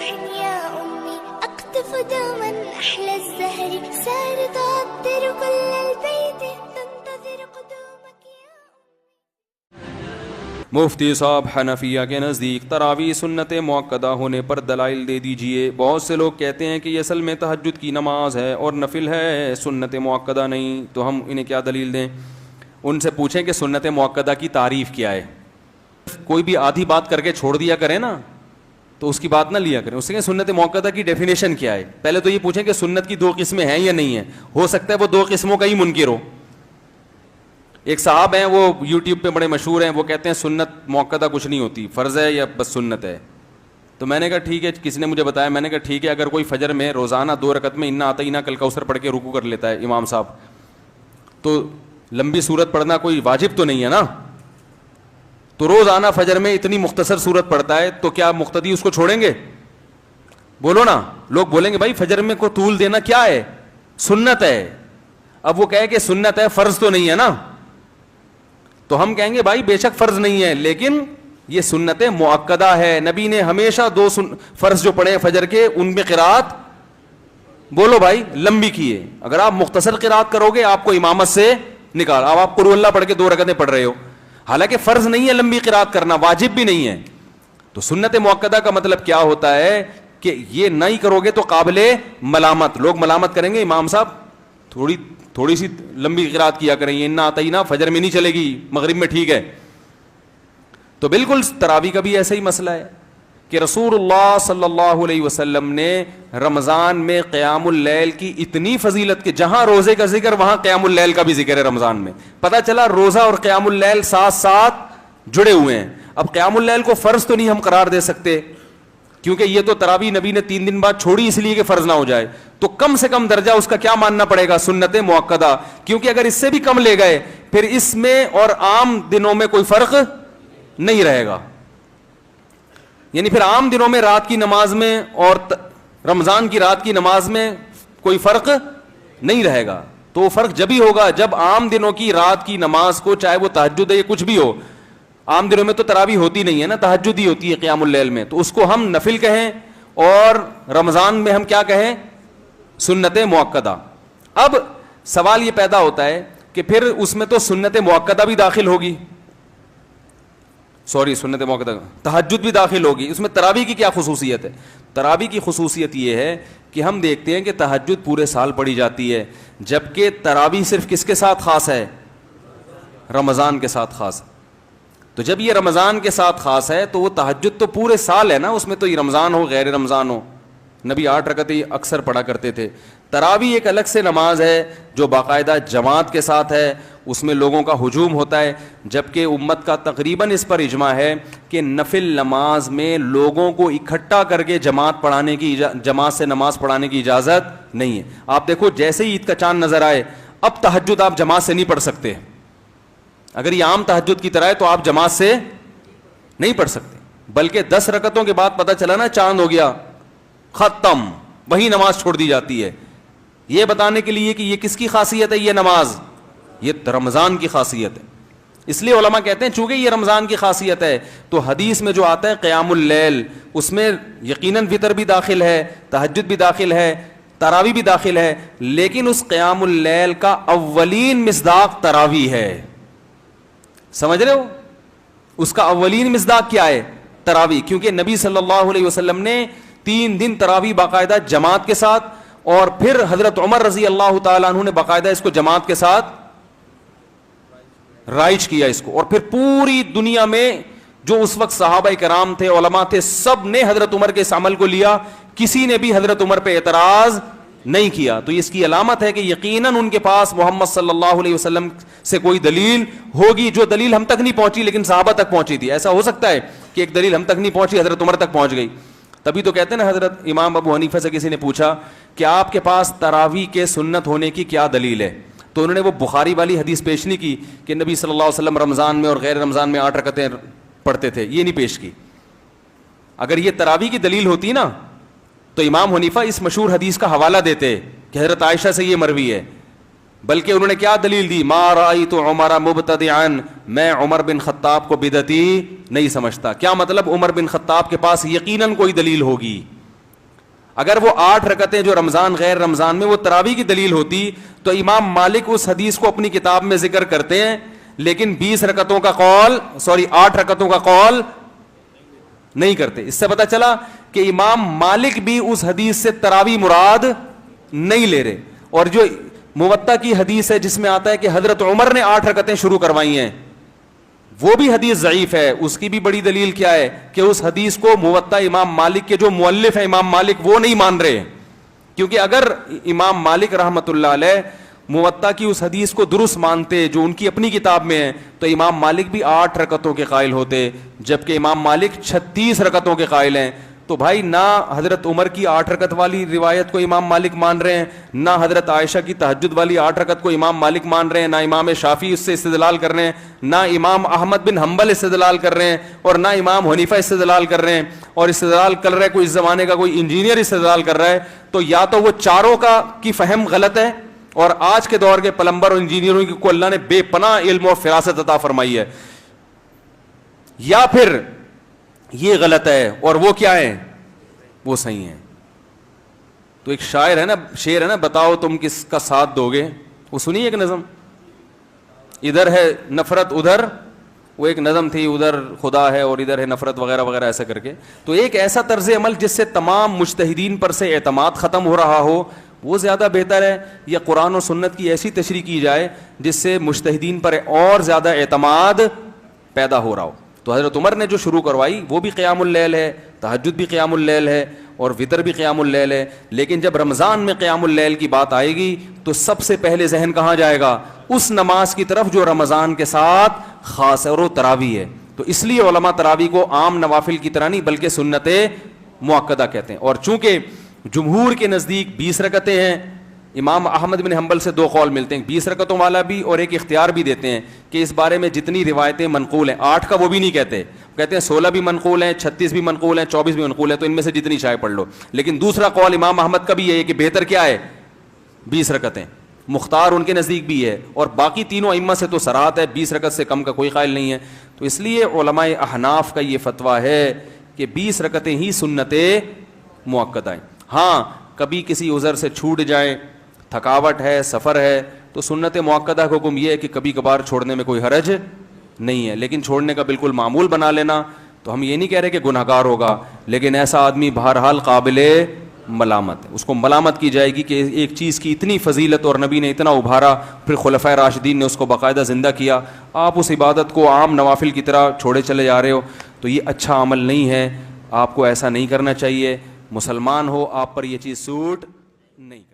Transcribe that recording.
روح يا أمي أقطف دوما أحلى الزهر سار تعطر كل البيت تنتظر قدومك يا مفتی صاحب حنفیہ کے نزدیک تراویح سنت مؤکدہ ہونے پر دلائل دے دیجئے. بہت سے لوگ کہتے ہیں کہ یہ اصل میں تہجد کی نماز ہے اور نفل ہے, سنت مؤکدہ نہیں, تو ہم انہیں کیا دلیل دیں؟ ان سے پوچھیں کہ سنت مؤکدہ کی تعریف کیا ہے. کوئی بھی آدھی بات کر کے چھوڑ دیا کریں نا تو اس کی بات نہ لیا کریں. اس سے سنت مؤکدہ کی ڈیفینیشن کیا ہے؟ پہلے تو یہ پوچھیں کہ سنت کی دو قسمیں ہیں یا نہیں ہیں. ہو سکتا ہے وہ دو قسموں کا ہی منکر ہو. ایک صاحب ہیں, وہ یوٹیوب پہ بڑے مشہور ہیں, وہ کہتے ہیں سنت مؤکدہ کچھ نہیں ہوتی, فرض ہے یا بس سنت ہے. تو میں نے کہا ٹھیک ہے, کسی نے مجھے بتایا, میں نے کہا ٹھیک ہے, اگر کوئی فجر میں روزانہ 2 رکعت میں انا اعطیناک الکوثر پڑھ کے رکوع کر لیتا ہے امام صاحب, تو لمبی سورت پڑھنا کوئی واجب تو نہیں ہے نا. تو روزانہ فجر میں اتنی مختصر سورت پڑھتا ہے, تو کیا مقتدی اس کو چھوڑیں گے؟ بولو نا. لوگ بولیں گے بھائی فجر میں کو طول دینا کیا ہے, سنت ہے. اب وہ کہے کہ سنت ہے, فرض تو نہیں ہے نا, تو ہم کہیں گے بھائی بے شک فرض نہیں ہے, لیکن یہ سنت مؤکدہ ہے. نبی نے ہمیشہ 2 فرض جو پڑھے فجر کے, ان میں قرات بولو بھائی لمبی کی ہے. اگر آپ مختصر قرات کرو گے آپ کو امامت سے نکال. اب آپ قل اللہ پڑھ کے 2 رکعتیں پڑھ رہے ہو, حالانکہ فرض نہیں ہے لمبی قرات کرنا, واجب بھی نہیں ہے. تو سنت مؤکدہ کا مطلب کیا ہوتا ہے کہ یہ نہیں کرو گے تو قابل ملامت. لوگ ملامت کریں گے امام صاحب تھوڑی سی لمبی قرات کیا کریں, یہ انا اعطیناک فجر میں نہیں چلے گی, مغرب میں ٹھیک ہے. تو بالکل تراویح کا بھی ایسا ہی مسئلہ ہے کہ رسول اللہ صلی اللہ علیہ وسلم نے رمضان میں قیام اللیل کی اتنی فضیلت کہ جہاں روزے کا ذکر وہاں قیام اللیل کا بھی ذکر ہے رمضان میں. پتہ چلا روزہ اور قیام اللیل ساتھ ساتھ جڑے ہوئے ہیں. اب قیام اللیل کو فرض تو نہیں ہم قرار دے سکتے, کیونکہ یہ تو تراویح نبی نے 3 دن بعد چھوڑی اس لیے کہ فرض نہ ہو جائے. تو کم سے کم درجہ اس کا کیا ماننا پڑے گا؟ سنت مؤکدہ. کیونکہ اگر اس سے بھی کم لے گئے پھر اس میں اور عام دنوں میں کوئی فرق نہیں رہے گا. یعنی پھر عام دنوں میں رات کی نماز میں اور رمضان کی رات کی نماز میں کوئی فرق نہیں رہے گا. تو وہ فرق جب ہی ہوگا جب عام دنوں کی رات کی نماز کو, چاہے وہ تہجد ہے یا کچھ بھی ہو, عام دنوں میں تو تراویح ہوتی نہیں ہے نا, تہجد ہی ہوتی ہے قیام اللیل میں, تو اس کو ہم نفل کہیں, اور رمضان میں ہم کیا کہیں؟ سنت مؤکدہ. اب سوال یہ پیدا ہوتا ہے کہ پھر اس میں تو سنت مؤکدہ بھی داخل ہوگی, سنت مؤکدہ تہجد بھی داخل ہوگی. اس میں تراویح کی کیا خصوصیت ہے؟ تراویح کی خصوصیت یہ ہے کہ ہم دیکھتے ہیں کہ تہجد پورے سال پڑھی جاتی ہے, جبکہ تراویح صرف کس کے ساتھ خاص ہے؟ رمضان کے ساتھ خاص. تو جب یہ رمضان کے ساتھ خاص ہے تو وہ تہجد تو پورے سال ہے نا, اس میں تو یہ رمضان ہو غیر رمضان ہو, نبی 8 رکعتیں اکثر پڑھا کرتے تھے. تراویح ایک الگ سے نماز ہے جو باقاعدہ جماعت کے ساتھ ہے, اس میں لوگوں کا ہجوم ہوتا ہے, جبکہ امت کا تقریباً اس پر اجماع ہے کہ نفل نماز میں لوگوں کو اکٹھا کر کے جماعت سے نماز پڑھانے کی اجازت نہیں ہے. آپ دیکھو جیسے ہی عید کا چاند نظر آئے, اب تہجد آپ جماعت سے نہیں پڑھ سکتے. اگر یہ عام تہجد کی طرح ہے تو آپ جماعت سے نہیں پڑھ سکتے, بلکہ 10 رکعتوں کے بعد پتہ چلا نا چاند ہو گیا, ختم, وہی نماز چھوڑ دی جاتی ہے. یہ بتانے کے لیے کہ یہ کس کی خاصیت ہے, یہ نماز یہ رمضان کی خاصیت ہے. اس لیے علماء کہتے ہیں چونکہ یہ رمضان کی خاصیت ہے تو حدیث میں جو آتا ہے قیام اللیل, اس میں یقیناً وتر بھی داخل ہے, تہجد بھی داخل ہے, تراویح بھی داخل ہے, لیکن اس قیام اللیل کا اولین مصداق تراویح ہے. سمجھ رہے ہو؟ اس کا اولین مصداق کیا ہے؟ تراویح. کیونکہ نبی صلی اللہ علیہ وسلم نے 3 دن تراویح باقاعدہ جماعت کے ساتھ, اور پھر حضرت عمر رضی اللہ تعالیٰ عنہ نے باقاعدہ اس کو جماعت کے ساتھ رائج کیا اس کو, اور پھر پوری دنیا میں جو اس وقت صحابہ کرام تھے, علماء تھے, سب نے حضرت عمر کے اس عمل کو لیا, کسی نے بھی حضرت عمر پہ اعتراض نہیں کیا. تو اس کی علامت ہے کہ یقیناً ان کے پاس محمد صلی اللہ علیہ وسلم سے کوئی دلیل ہوگی, جو دلیل ہم تک نہیں پہنچی لیکن صحابہ تک پہنچی تھی. ایسا ہو سکتا ہے کہ ایک دلیل ہم تک نہیں پہنچی, حضرت عمر تک پہنچ گئی. تبھی تو کہتے ہیں نا, حضرت امام ابو حنیفہ سے کسی نے پوچھا کہ آپ کے پاس تراویح کے سنت ہونے کی کیا دلیل ہے, تو انہوں نے وہ بخاری والی حدیث پیش نہیں کی کہ نبی صلی اللہ علیہ وسلم رمضان میں اور غیر رمضان میں 8 رکعتیں پڑھتے تھے, یہ نہیں پیش کی. اگر یہ تراویح کی دلیل ہوتی نا تو امام حنیفہ اس مشہور حدیث کا حوالہ دیتے کہ حضرت عائشہ سے یہ مروی ہے, بلکہ انہوں نے کیا دلیل دی؟ ما رأیت عمر مبتدعا, میں عمر بن خطاب کو بدعتی نہیں سمجھتا. کیا مطلب؟ عمر بن خطاب کے پاس یقیناً کوئی دلیل ہوگی, اگر وہ 8 رکعتیں جو رمضان غیر رمضان میں وہ تراویح کی دلیل ہوتی تو امام مالک اس حدیث کو اپنی کتاب میں ذکر کرتے ہیں، لیکن 20 رکعتوں کا قول 8 رکعتوں کا قول نہیں کرتے. اس سے پتہ چلا کہ امام مالک بھی اس حدیث سے تراویح مراد نہیں لے رہے. اور جو موطا کی حدیث ہے جس میں آتا ہے کہ حضرت عمر نے 8 رکعتیں شروع کروائی ہیں، وہ بھی حدیث ضعیف ہے. اس کی بھی بڑی دلیل کیا ہے کہ اس حدیث کو موطا امام مالک کے جو مؤلف ہیں امام مالک وہ نہیں مان رہے. کیونکہ اگر امام مالک رحمۃ اللہ علیہ موطا کی اس حدیث کو درست مانتے جو ان کی اپنی کتاب میں ہے تو امام مالک بھی 8 رکعتوں کے قائل ہوتے، جبکہ امام مالک 36 رکعتوں کے قائل ہیں. تو بھائی نہ حضرت عمر کی 8 رکعت والی روایت کو امام مالک مان رہے ہیں، نہ حضرت عائشہ کی تہجد والی 8 رکعت کو امام مالک مان رہے ہیں، نہ امام شافعی اس سے استدلال کر رہے ہیں، نہ امام احمد بن حنبل استدلال کر رہے ہیں، اور نہ امام حنیفہ استدلال کر رہے ہیں. اور استدلال کر رہا ہے کوئی اس زمانے کا کوئی انجینئر استدلال کر رہا ہے. تو یا تو وہ چاروں کی فہم غلط ہے، اور آج کے دور کے پلمبر اور انجینئروں کو اللہ نے بے پناہ علم اور فراست عطا فرمائی ہے، یا پھر یہ غلط ہے اور وہ کیا ہے، وہ صحیح ہے. تو ایک شاعر ہے نا، شعر ہے نا، بتاؤ تم کس کا ساتھ دو گے، وہ سنی ایک نظم، ادھر ہے نفرت ادھر، وہ ایک نظم تھی، ادھر خدا ہے اور ادھر ہے نفرت وغیرہ وغیرہ ایسا کر کے. تو ایک ایسا طرز عمل جس سے تمام مجتہدین پر سے اعتماد ختم ہو رہا ہو وہ زیادہ بہتر ہے، یا قرآن و سنت کی ایسی تشریح کی جائے جس سے مجتہدین پر اور زیادہ اعتماد پیدا ہو رہا ہو. تو حضرت عمر نے جو شروع کروائی وہ بھی قیام اللیل ہے، تہجد بھی قیام اللیل ہے، اور وطر بھی قیام اللیل ہے. لیکن جب رمضان میں قیام اللیل کی بات آئے گی تو سب سے پہلے ذہن کہاں جائے گا، اس نماز کی طرف جو رمضان کے ساتھ خاص ہے، اور وہ تراویح ہے. تو اس لیے علماء تراویح کو عام نوافل کی طرح نہیں بلکہ سنت مؤکدہ کہتے ہیں. اور چونکہ جمہور کے نزدیک 20 رکعتیں ہیں، امام احمد بن حنبل سے 2 قول ملتے ہیں، 20 رکعتوں والا بھی، اور ایک اختیار بھی دیتے ہیں کہ اس بارے میں جتنی روایتیں منقول ہیں، 8 کا وہ بھی نہیں کہتے، کہتے ہیں 16 بھی منقول ہیں، 36 بھی منقول ہیں، 24 بھی منقول ہیں، تو ان میں سے جتنی چاہے پڑھ لو. لیکن دوسرا قول امام احمد کا بھی ہے کہ بہتر کیا ہے، 20 رکعتیں. مختار ان کے نزدیک بھی ہے، اور باقی تینوں ائمہ سے تو صراحت ہے 20 رکعت سے کم کا کوئی قائل نہیں ہے. تو اس لیے علماء احناف کا یہ فتویٰ ہے کہ 20 رکعتیں ہی سنت مؤکدہ ہیں. ہاں کبھی کسی عذر سے چھوٹ جائے، تھکاوٹ ہے، سفر ہے، تو سنت مؤکدہ کا حکم یہ ہے کہ کبھی کبھار چھوڑنے میں کوئی حرج نہیں ہے، لیکن چھوڑنے کا بالکل معمول بنا لینا. تو ہم یہ نہیں کہہ رہے کہ گناہ گار ہوگا، لیکن ایسا آدمی بہرحال قابل ملامت ہے، اس کو ملامت کی جائے گی کہ ایک چیز کی اتنی فضیلت اور نبی نے اتنا ابھارا، پھر خلفائے راشدین نے اس کو باقاعدہ زندہ کیا، آپ اس عبادت کو عام نوافل کی طرح چھوڑے چلے جا رہے ہو. تو یہ اچھا عمل نہیں ہے، آپ کو ایسا نہیں کرنا چاہیے. مسلمان ہو، آپ پر یہ چیز سوٹ نہیں کرتی.